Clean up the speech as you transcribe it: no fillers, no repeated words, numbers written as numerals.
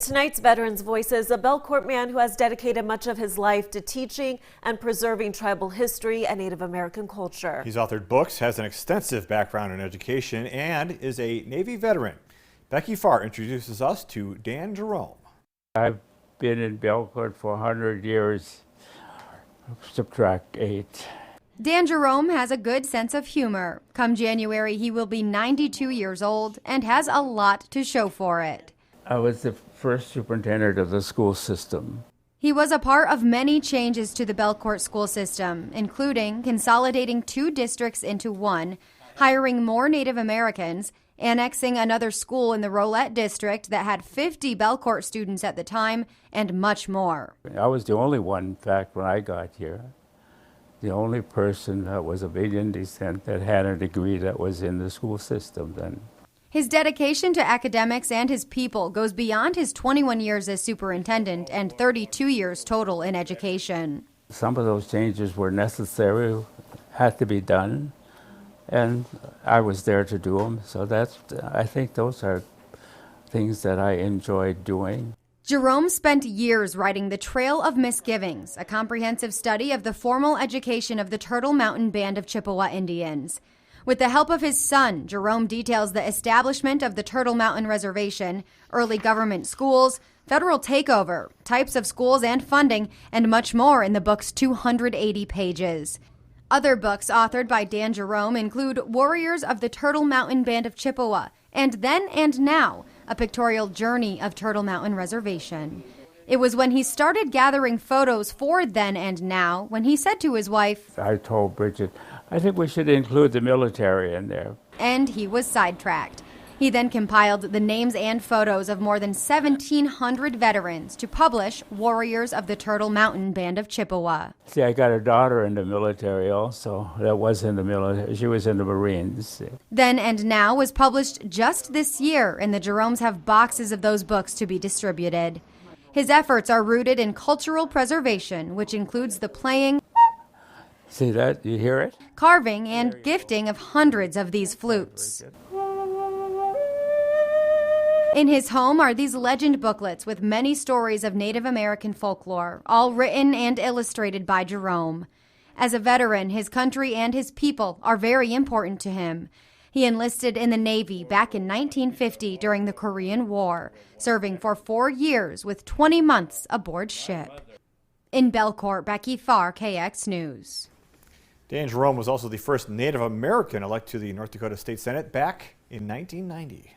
Tonight's Veterans Voices, a Belcourt man who has dedicated much of his life to teaching and preserving tribal history and Native American culture. He's authored books, has an extensive background in education, and is a Navy veteran. Becky Farr introduces us to Dan Jerome. I've been in Belcourt for 100 years. Subtract 8. Dan Jerome has a good sense of humor. Come January, he will be 92 years old and has a lot to show for it. I was the first superintendent of the school system. He was a part of many changes to the Belcourt school system, including consolidating 2 districts into one, hiring more Native Americans, annexing another school in the Rolette district that had 50 Belcourt students at the time, and much more. I was the only one, in fact, when I got here, the only person that was of Indian descent that had a degree that was in the school system then. His dedication to academics and his people goes beyond his 21 years as superintendent and 32 years total in education. Some of those changes were necessary, had to be done, and I was there to do them. So I think those are things that I enjoyed doing. Jerome spent years writing The Trail of Misgivings, a comprehensive study of the formal education of the Turtle Mountain Band of Chippewa Indians. With the help of his son, Jerome details the establishment of the Turtle Mountain Reservation, early government schools, federal takeover, types of schools and funding, and much more in the book's 280 pages. Other books authored by Dan Jerome include Warriors of the Turtle Mountain Band of Chippewa and Then and Now, a pictorial journey of Turtle Mountain Reservation. It was when he started gathering photos for Then and Now when he said to his wife, I told Bridget, I think we should include the military in there. And he was sidetracked. He then compiled the names and photos of more than 1,700 veterans to publish Warriors of the Turtle Mountain Band of Chippewa. See, I got a daughter in the military also that was in the military. She was in the Marines. Then and Now was published just this year, and the Jeromes have boxes of those books to be distributed. His efforts are rooted in cultural preservation, which includes the playing, see that? You hear it? Carving, and gifting of hundreds of these flutes. In his home are these legend booklets with many stories of Native American folklore, all written and illustrated by Jerome. As a veteran, his country and his people are very important to him. He enlisted in the Navy back in 1950 during the Korean War, serving for 4 years with 20 months aboard ship. In Belcourt, Becky Farr, KX News. Dan Jerome was also the first Native American elected to the North Dakota State Senate back in 1990.